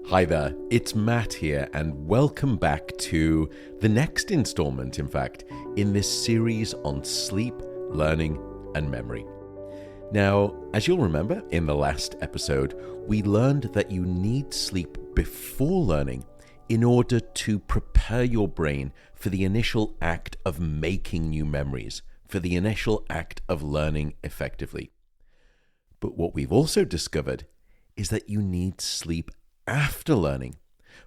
Hi there, it's Matt here, and welcome back to the next installment, in fact, in this series on sleep, learning, and memory. Now, as you'll remember, in the last episode, we learned that you need sleep before learning in order to prepare your brain for the initial act of making new memories, for the initial act of learning effectively. But what we've also discovered is that you need sleep after learning,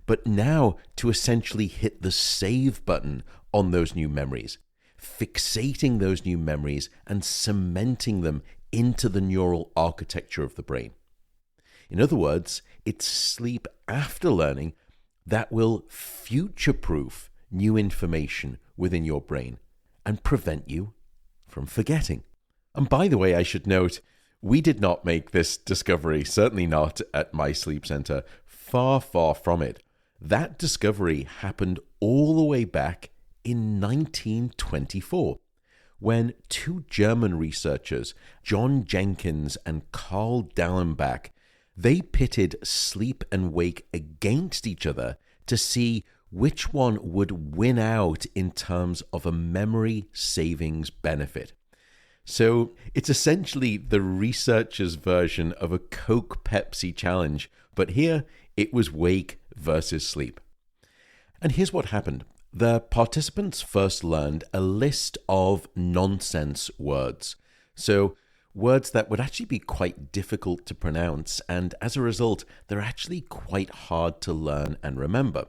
but now to essentially hit the save button on those new memories, fixating those new memories and cementing them into the neural architecture of the brain. In other words, it's sleep after learning that will future-proof new information within your brain and prevent you from forgetting. And by the way, I should note, we did not make this discovery, certainly not at my sleep center, far from it. That discovery happened all the way back in 1924, when two German researchers, John Jenkins and Carl Dallenbach, they pitted sleep and wake against each other to see which one would win out in terms of a memory savings benefit. So it's essentially the researchers' version of a Coke-Pepsi challenge, but here it was wake versus sleep. And here's what happened. The participants first learned a list of nonsense words. So words that would actually be quite difficult to pronounce, and as a result, they're actually quite hard to learn and remember.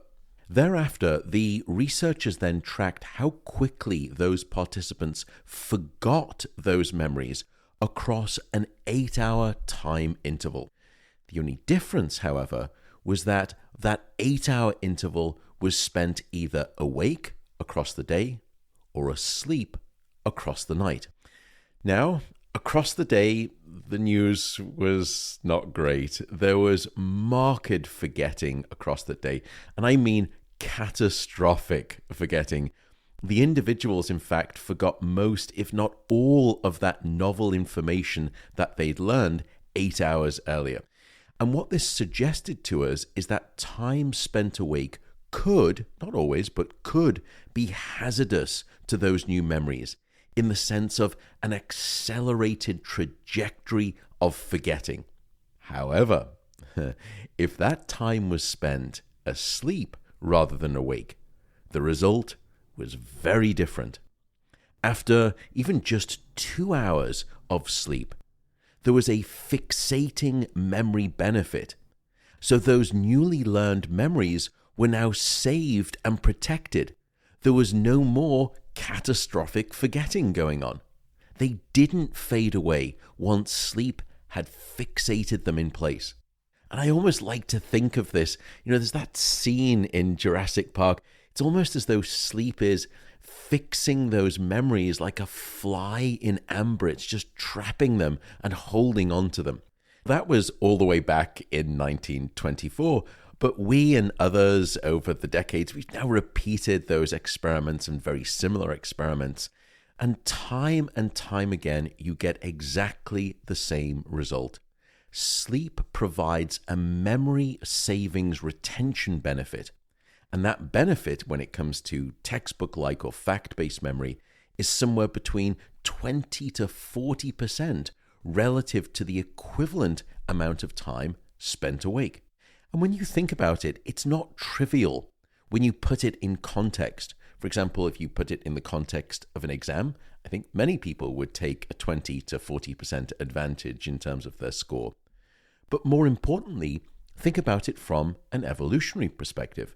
Thereafter, the researchers then tracked how quickly those participants forgot those memories across an 8-hour time interval. The only difference, however, was that 8-hour interval was spent either awake across the day or asleep across the night. Now, across the day, the news was not great. There was marked forgetting across the day, and I mean catastrophic forgetting. The individuals, in fact, forgot most, if not all, of that novel information that they'd learned 8 hours earlier. And what this suggested to us is that time spent awake could, not always, but could be hazardous to those new memories in the sense of an accelerated trajectory of forgetting. However, if that time was spent asleep rather than awake, the result was very different. After even just 2 hours of sleep, there was a fixating memory benefit. So those newly learned memories were now saved and protected. There was no more catastrophic forgetting going on. They didn't fade away once sleep had fixated them in place. And I almost like to think of this, there's that scene in Jurassic Park. It's almost as though sleep is fixing those memories like a fly in amber. It's just trapping them and holding on to them. That was all the way back in 1924, but we and others over the decades, we've now repeated those experiments and very similar experiments. And time again, you get exactly the same result. Sleep provides a memory savings retention benefit. And that benefit, when it comes to textbook-like or fact-based memory, is somewhere between 20 to 40% relative to the equivalent amount of time spent awake. And when you think about it, it's not trivial when you put it in context. For example, if you put it in the context of an exam, I think many people would take a 20 to 40% advantage in terms of their score. But more importantly, think about it from an evolutionary perspective.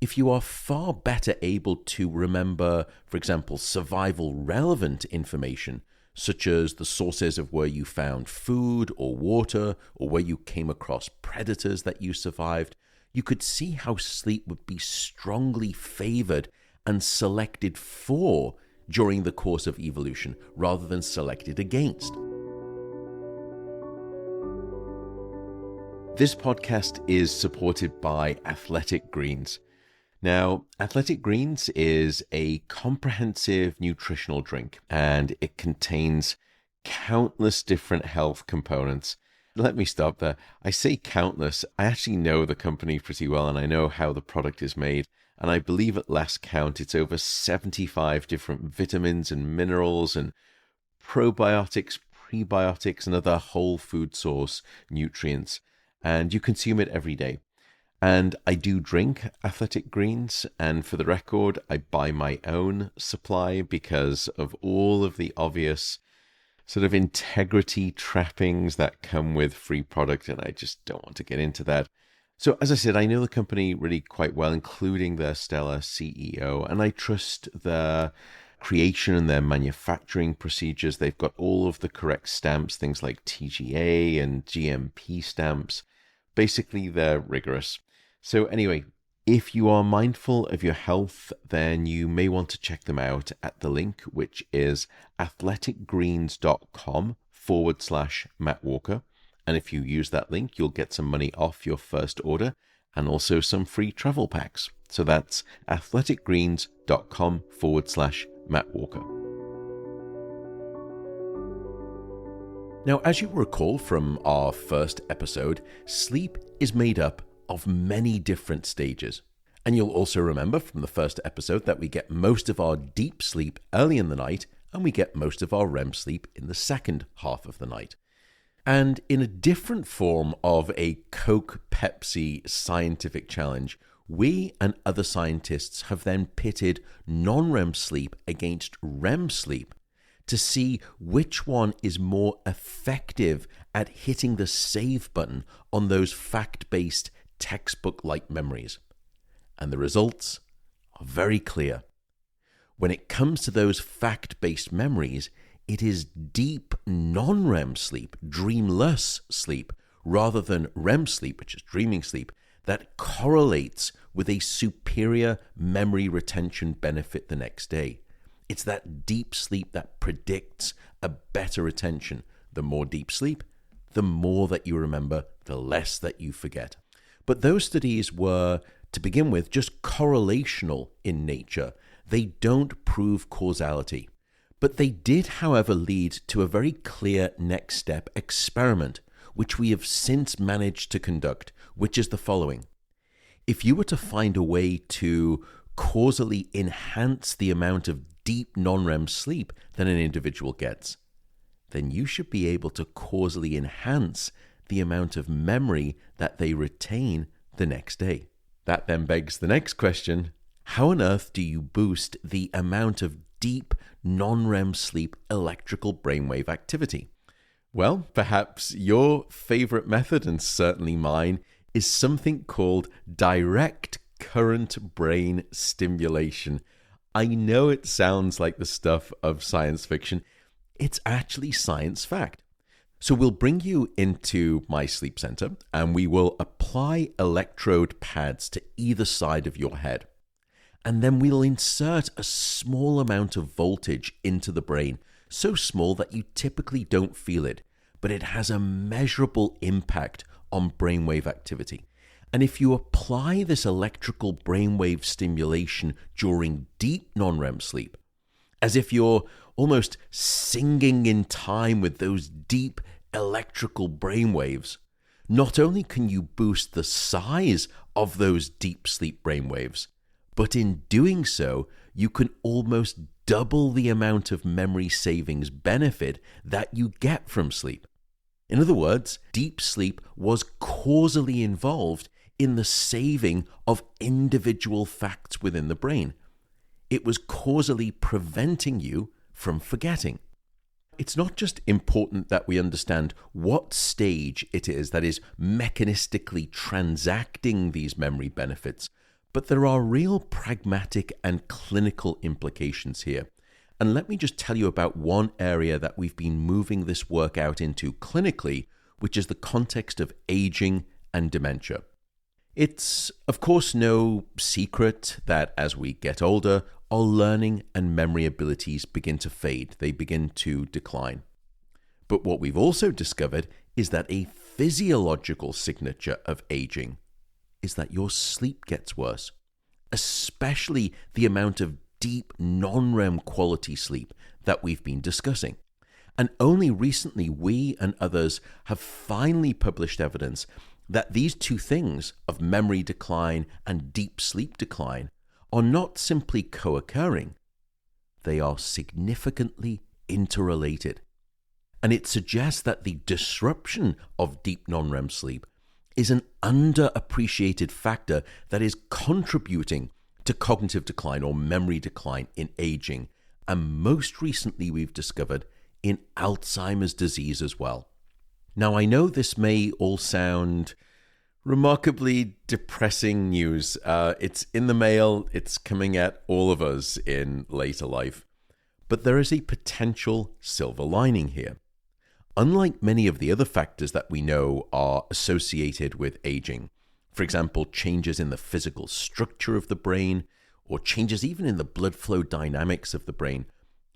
If you are far better able to remember, for example, survival relevant information, such as the sources of where you found food or water, or where you came across predators that you survived, you could see how sleep would be strongly favored and selected for during the course of evolution, rather than selected against. This podcast is supported by Athletic Greens. Now, Athletic Greens is a comprehensive nutritional drink, and it contains countless different health components. Let me stop there. I say countless. I actually know the company pretty well and I know how the product is made. And I believe at last count, it's over 75 different vitamins and minerals and probiotics, prebiotics, and other whole food source nutrients. And you consume it every day. And I do drink Athletic Greens. And for the record, I buy my own supply because of all of the obvious sort of integrity trappings that come with free product, and I just don't want to get into that. So as I said, I know the company really quite well, including their stellar CEO, and I trust their creation and their manufacturing procedures. They've got all of the correct stamps, things like TGA and GMP stamps. Basically, they're rigorous. So anyway, if you are mindful of your health, then you may want to check them out at the link, which is athleticgreens.com/Matt Walker. And if you use that link, you'll get some money off your first order and also some free travel packs. So that's athleticgreens.com/Matt Walker. Now, as you recall from our first episode, sleep is made up of many different stages. And you'll also remember from the first episode that we get most of our deep sleep early in the night and we get most of our REM sleep in the second half of the night. And in a different form of a Coke Pepsi scientific challenge, we and other scientists have then pitted non-REM sleep against REM sleep to see which one is more effective at hitting the save button on those fact-based textbook-like memories. And the results are very clear. When it comes to those fact-based memories, it is deep non-REM sleep, dreamless sleep, rather than REM sleep, which is dreaming sleep, that correlates with a superior memory retention benefit the next day. It's that deep sleep that predicts a better retention. The more deep sleep, the more that you remember, the less that you forget. But those studies were, to begin with, just correlational in nature. They don't prove causality. But they did, however, lead to a very clear next step experiment, which we have since managed to conduct, which is the following. If you were to find a way to causally enhance the amount of deep non-REM sleep that an individual gets, then you should be able to causally enhance the amount of memory that they retain the next day. That then begs the next question. How on earth do you boost the amount of deep non-REM sleep electrical brainwave activity? Well, perhaps your favorite method, and certainly mine, is something called direct current brain stimulation. I know it sounds like the stuff of science fiction. It's actually science fact. So we'll bring you into my sleep center and we will apply electrode pads to either side of your head. And then we'll insert a small amount of voltage into the brain, so small that you typically don't feel it, but it has a measurable impact on brainwave activity. And if you apply this electrical brainwave stimulation during deep non-REM sleep, as if you're almost singing in time with those deep electrical brainwaves, not only can you boost the size of those deep sleep brainwaves, but in doing so, you can almost double the amount of memory savings benefit that you get from sleep. In other words, deep sleep was causally involved in the saving of individual facts within the brain. It was causally preventing you from forgetting. It's not just important that we understand what stage it is that is mechanistically transacting these memory benefits, but there are real pragmatic and clinical implications here. And let me just tell you about one area that we've been moving this work out into clinically, which is the context of aging and dementia. It's, of course, no secret that as we get older, our learning and memory abilities begin to fade. They begin to decline. But what we've also discovered is that a physiological signature of aging is that your sleep gets worse, especially the amount of deep non-REM quality sleep that we've been discussing. And only recently, we and others have finally published evidence that these two things of memory decline and deep sleep decline are not simply co-occurring, they are significantly interrelated. And it suggests that the disruption of deep non-REM sleep is an underappreciated factor that is contributing to cognitive decline or memory decline in aging. And most recently, we've discovered in Alzheimer's disease as well. Now, I know this may all sound remarkably depressing news. It's in the mail, it's coming at all of us in later life. But there is a potential silver lining here. Unlike many of the other factors that we know are associated with aging, for example, changes in the physical structure of the brain, or changes even in the blood flow dynamics of the brain,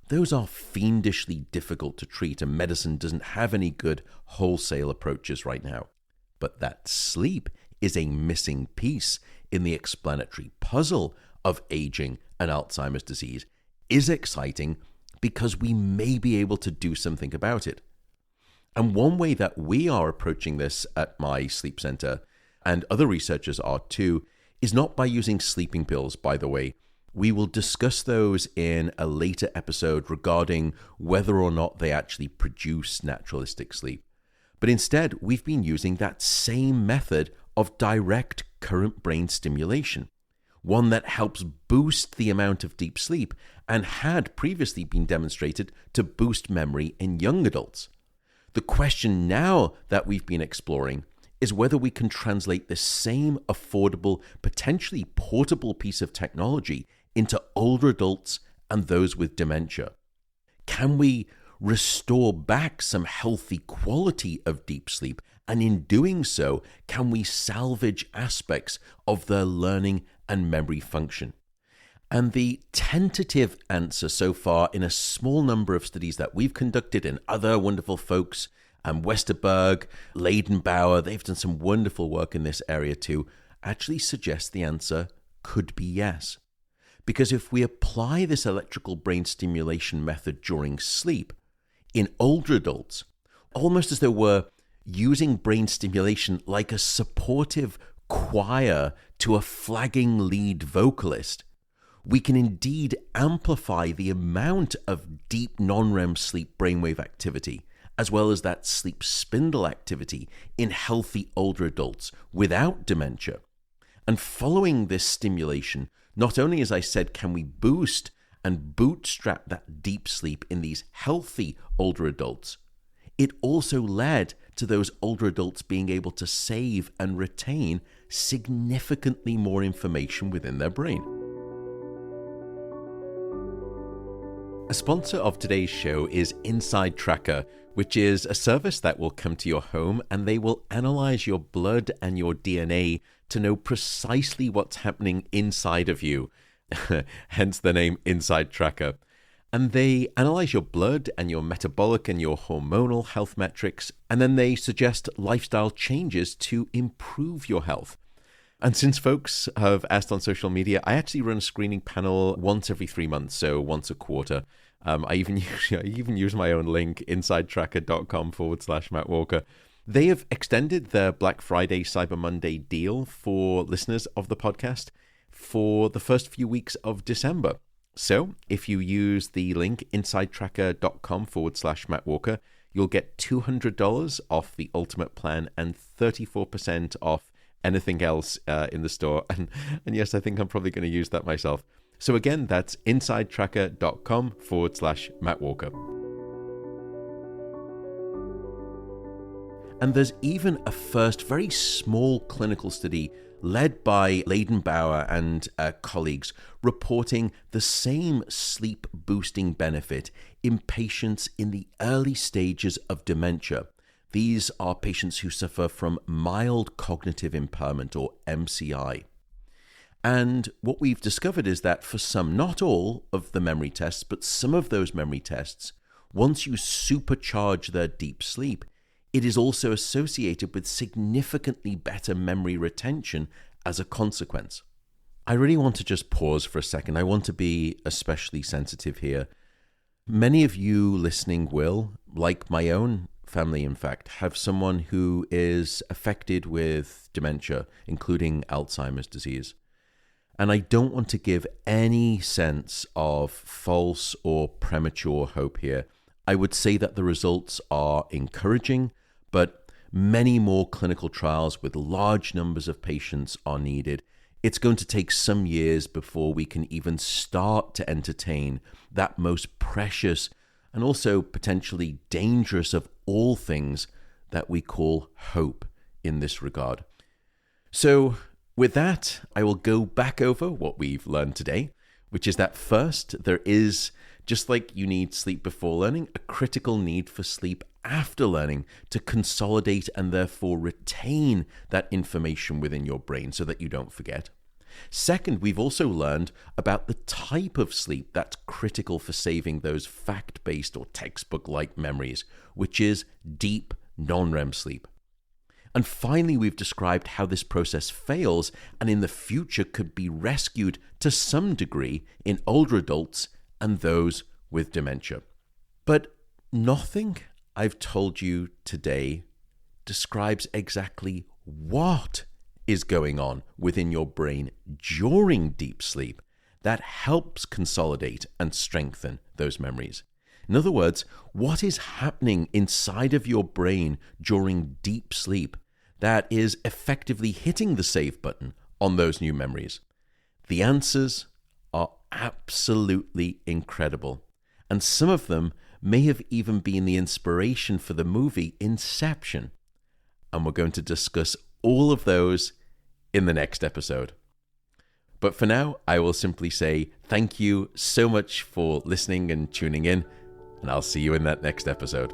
those are fiendishly difficult to treat, and medicine doesn't have any good wholesale approaches right now. But that sleep is a missing piece in the explanatory puzzle of aging and Alzheimer's disease is exciting because we may be able to do something about it. And one way that we are approaching this at my sleep center, and other researchers are too, is not by using sleeping pills, by the way. We will discuss those in a later episode regarding whether or not they actually produce naturalistic sleep. But instead, we've been using that same method of direct current brain stimulation, one that helps boost the amount of deep sleep and had previously been demonstrated to boost memory in young adults. The question now that we've been exploring is whether we can translate this same affordable, potentially portable piece of technology into older adults and those with dementia. Can we restore back some healthy quality of deep sleep? And in doing so, can we salvage aspects of their learning and memory function? And the tentative answer so far in a small number of studies that we've conducted and other wonderful folks, Westerberg, Leidenbauer, they've done some wonderful work in this area too, actually suggests the answer could be yes. Because if we apply this electrical brain stimulation method during sleep in older adults, almost as though we're using brain stimulation like a supportive choir to a flagging lead vocalist, we can indeed amplify the amount of deep non-REM sleep brainwave activity, as well as that sleep spindle activity in healthy older adults without dementia. And following this stimulation, not only, as I said, can we boost and bootstrap that deep sleep in these healthy older adults, it also led to those older adults being able to save and retain significantly more information within their brain. A sponsor of today's show is Inside Tracker, which is a service that will come to your home and they will analyze your blood and your DNA to know precisely what's happening inside of you, hence the name Inside Tracker. And they analyze your blood and your metabolic and your hormonal health metrics, and then they suggest lifestyle changes to improve your health. And since folks have asked on social media, I actually run a screening panel once every 3 months, so once a quarter. I even use my own link, insidetracker.com/Matt Walker. They have extended their Black Friday, Cyber Monday deal for listeners of the podcast for the first few weeks of December. So if you use the link insidetracker.com/Matt Walker, you'll get $200 off the ultimate plan and 34% off anything else in the store. And yes, I think I'm probably going to use that myself. So again, that's insidetracker.com/Matt Walker. And there's even a first very small clinical study led by Leidenbauer and colleagues reporting the same sleep boosting benefit in patients in the early stages of dementia. These are patients who suffer from mild cognitive impairment, or MCI. And what we've discovered is that for some, not all of the memory tests, but some of those memory tests, once you supercharge their deep sleep, it is also associated with significantly better memory retention as a consequence. I really want to just pause for a second. I want to be especially sensitive here. Many of you listening will, like my own family, in fact, have someone who is affected with dementia, including Alzheimer's disease. And I don't want to give any sense of false or premature hope here. I would say that the results are encouraging, but many more clinical trials with large numbers of patients are needed. It's going to take some years before we can even start to entertain that most precious and also potentially dangerous of all things that we call hope in this regard. So with that, I will go back over what we've learned today, which is that first, there is, just like you need sleep before learning, a critical need for sleep after learning to consolidate and therefore retain that information within your brain so that you don't forget. Second, we've also learned about the type of sleep that's critical for saving those fact-based or textbook-like memories, which is deep non-REM sleep. And finally, we've described how this process fails and in the future could be rescued to some degree in older adults and those with dementia. But nothing I've told you today describes exactly what is going on within your brain during deep sleep that helps consolidate and strengthen those memories. In other words, what is happening inside of your brain during deep sleep that is effectively hitting the save button on those new memories? The answers are absolutely incredible. And some of them may have even been the inspiration for the movie Inception. And we're going to discuss all of those in the next episode. But for now, I will simply say thank you so much for listening and tuning in, and I'll see you in that next episode.